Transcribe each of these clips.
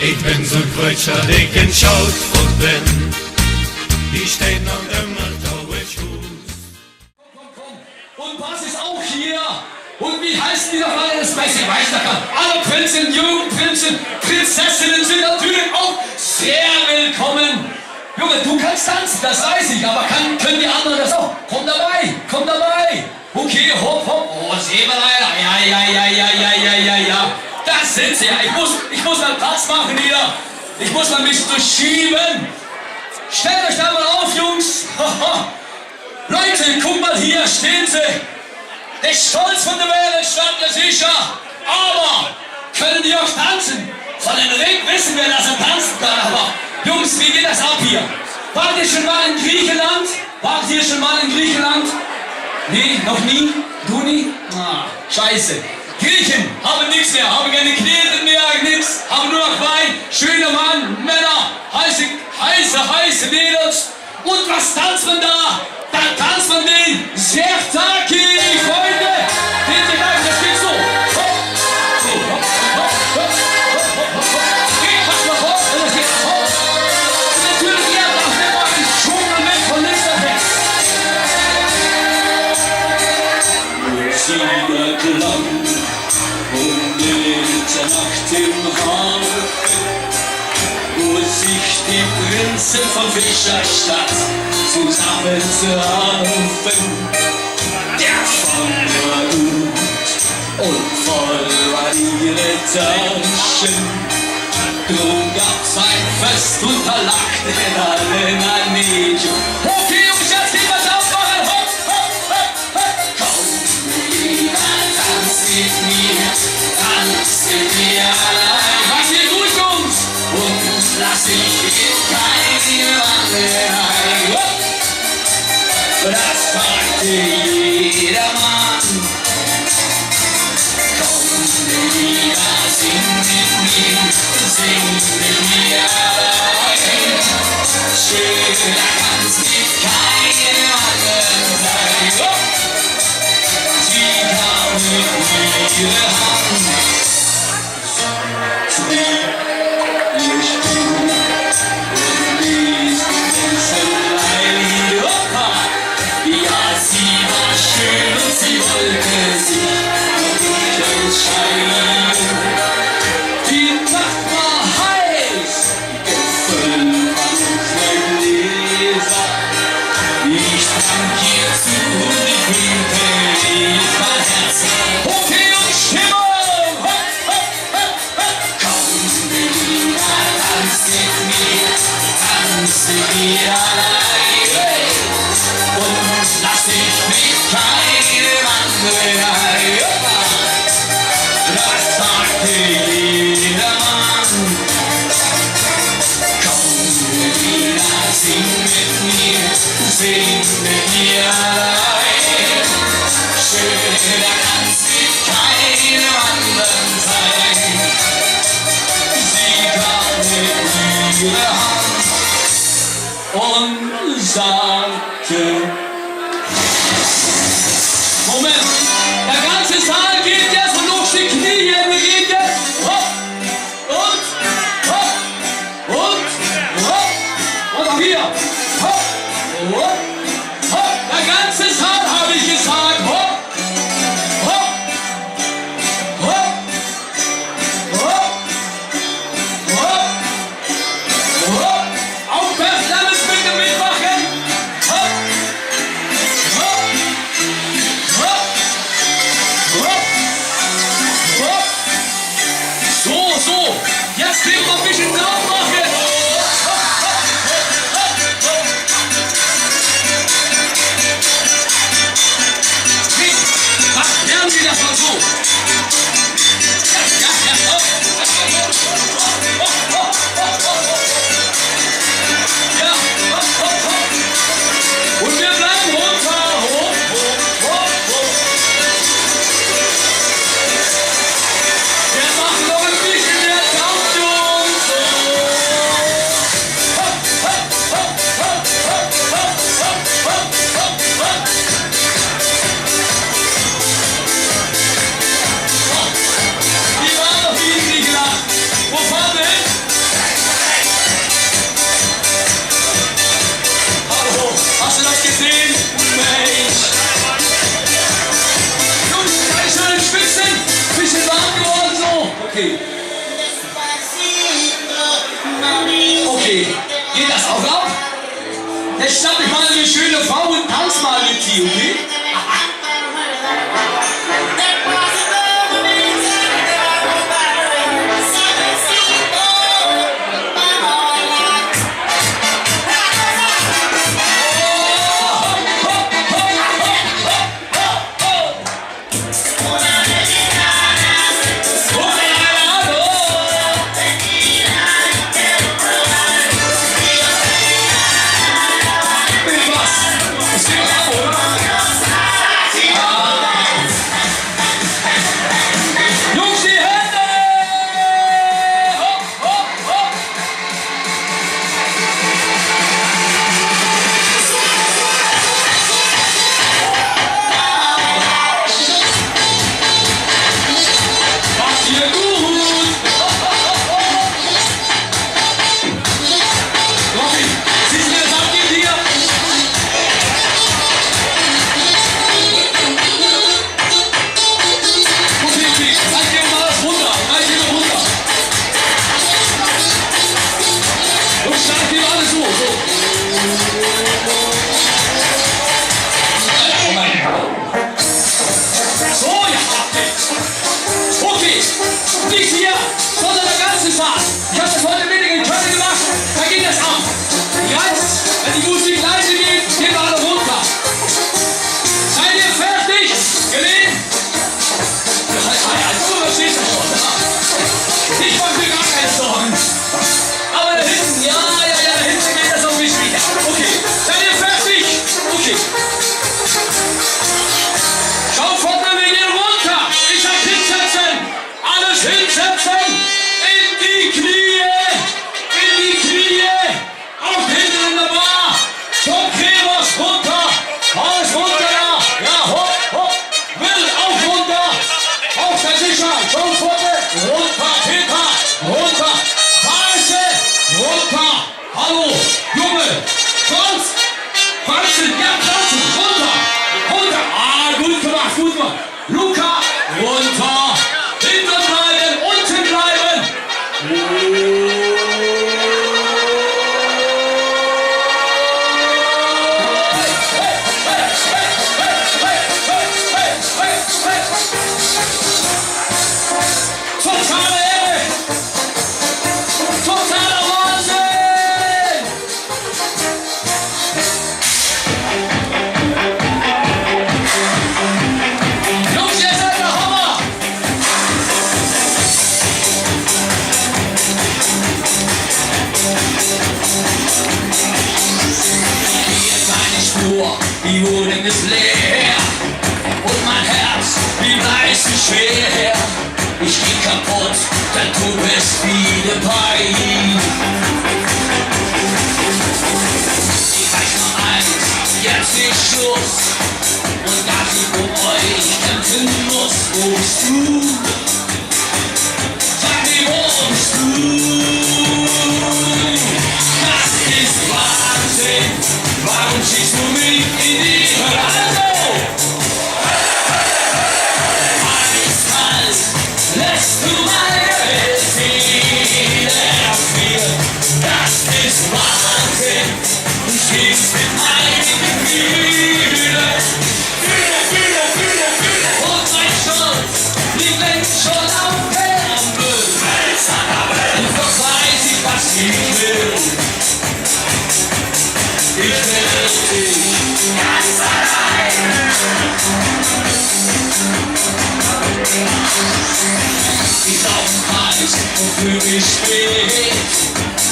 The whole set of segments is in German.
Ik ben zo'n kreutzer, ik een schoutvoet ben. Die steht noch immer tauisch Hus. Komm. Und was ist auch hier? Und wie heißt die noch alle? Das weiß ich nicht. Alle Prinzen, Jugendprinzen, Prinzessinnen sind natürlich auch sehr willkommen. Junge, du kannst tanzen, das weiß ich, aber können die anderen das auch? Komm dabei, komm dabei. Okay, hopp, hopp. Oh, Sebeleider. Ja. Das sind sie. Ich muss mal Platz machen hier. Ich muss mal mich durchschieben. Stellt euch da mal auf, Jungs. Leute, guck mal hier, stehen sie. Der Stolz von der Welt stand ja sicher. Aber können die auch tanzen? Von den Ring wissen wir, dass er tanzen kann. Aber Jungs, wie geht das ab hier? Wart ihr schon mal in Griechenland? Nee, noch nie? Du nie? Ah, scheiße. Griechen haben nichts mehr, haben keine Knete mehr, nichts, haben nur noch Wein, schöne Mann, Männer, heiße Mädels. Und was tanzt man da? Dann tanzt man den Sertaki, Freunde. Den Sie gleich, das geht so. Geht was noch hoch, und das geht hoch. Und natürlich, ihr darf mir machen, Schummel mit von links nach rechts. Siegerklang um Mitternacht im Hafen, wo sich die Prinzen von Fischerstadt zusammentrafen. Der Fang war gut und voll waren ihre Taschen. Drum gab's ein Fest und da lachten alle ein Mädchen. Okay, Jungs, jetzt geht was aufmachen. Hopp, hopp, hopp, hopp. Komm, lieber, tanz mit mir allein. Was hier gut, Jungs? Und lass dich in keine andere ein. Das fragte jedermann. Komm, lieber, sing mit mir allein. Schöner kann's mit keinem anderen sein. Sie kam mit ihrer Hand zu mir, ihr Spiel und ließ mich allein. Ja, sie war schön und sie wollte sich noch nicht entscheiden. Die Nacht war heiß, gefüllt von zwei Gläser. Ich trank ihr zu und ich fühlte nicht mein Herz. Okay, und Stimmung! Hopp, hopp, hopp, hopp. Komm, lieber, tanz mit mir allein. Und lass dich mit keinem anderen ein. Das sagte jedermann. Komm, wieder, sing mit mir allein. Schöner kann's mit keinem anderen sein. Sie gab mir ihre Hand und sagte: Moment, der ganze Saal geht jetzt und durch die Knie, wir gehen jetzt hopp und hopp und hopp und auch hier hopp, hopp, hopp, der ganze Saal habe ich gesagt, hopp, hopp, hopp, hopp, hopp, hopp, auch Bert Lammes bitte mitmachen, hopp, hopp, hopp, hopp, hopp. So, jetzt klingt noch ein bisschen drauf machen. Lernen Sie das mal so. Ja, hopp. Ja, hopp. Und wir bleiben runter. Hopp. Wir machen noch ein bisschen mehr Sound, Jungs. Okay, geht das auch ab? Jetzt schnapp ich mal eine schöne Frau und tanz mal mit dir, okay? Nicht hier, sondern der ganze Fahrt. Ich habe das heute Mittag in Köln gemacht, da geht das ab. Jetzt, wenn die Musik leise geht, gehen wir alle runter. Seid ihr fertig? Geleen? Ja, du verstehst das schon. Ich mach mir gar keine Sorgen. Aber da hinten, ja, da hinten geht das auch nicht wieder. Okay, seid ihr fertig? Okay. Schau vorne, wir gehen runter. Ich hab hinsetzen. Alles hinsetzen. In die Knie. Auch hinten in der Bar. Vom Kremers runter. Alles runter da. Ja, hopp. Will auch runter. Auf der Sicherheit. Schau vorne. Runter, Peter. Runter. Weiße. Runter. Hallo. Junge. Franzen. Ja, Franzen. Runter. Ah, gut gemacht. Luca. Runter. Hinten bleiben. Unten bleiben. Totaler Wahnsinn! Jungs, ihr seid der Hammer! Hier ist eine Spur, die Wohnung ist leer. Und mein Herz, wie leise schwer. Ich geh kaputt, denn du bist wieder bei ihm. Ich weiß nur eins, jetzt ist Schluss. Und dass ich um euch kämpfen muss, wo bist du? Sag mir, wo bist du? Das ist Wahnsinn. Warum schickst du mich in die Hölle? Lässt du meine Seele erfrieren, das ist Wahnsinn. Du spielst mit meinen Gefühlen. Und mein Stolz liegt längst schon auf der Müll. Und doch weiß ich, was ich will. Ich will dich ganz allein. Ich lauf im Kreis und für mich spät.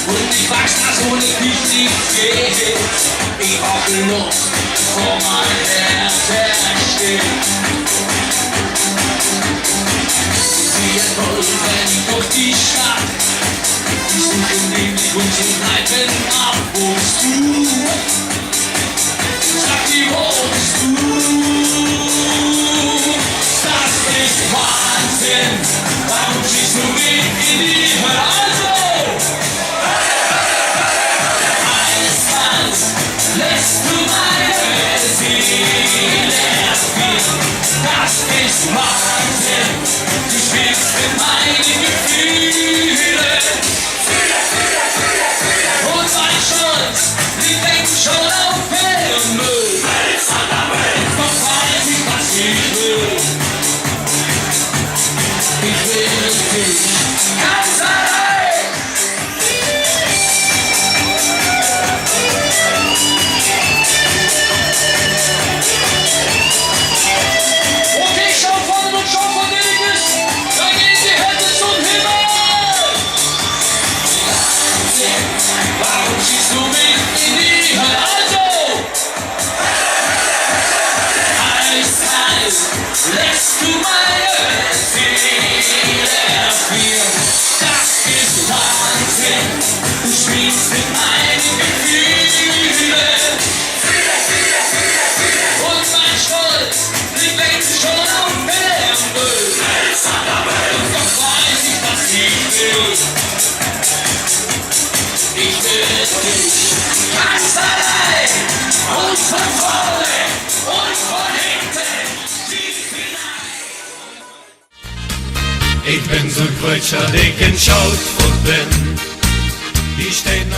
Und ich weiß, dass ohne dich nicht geht. Ich brauche Luft, vor mein Herz entsteht. Wir wollen durch die Stadt. Die suchen nämlich und sie bleiben ab. Wo bist du? Sag mir, wo bist du? Das ist Wahnsinn. Warum schießt du mich in die Hölle? Also! Eiskalt lässt du meine Seele erfrieren. Das ist Wahnsinn. Du spielst mit meinen Gefühlen. du spielst mit meinen Gefühlen. Und mein Stolz liegt längst schon auf dem Müll. Doch weiß ich, was ich will. Ich will dich ganz allein und von vorne und von hinten tief hinein. Ik ben zo'n kreutzer, die ik in Schout bin. Die steht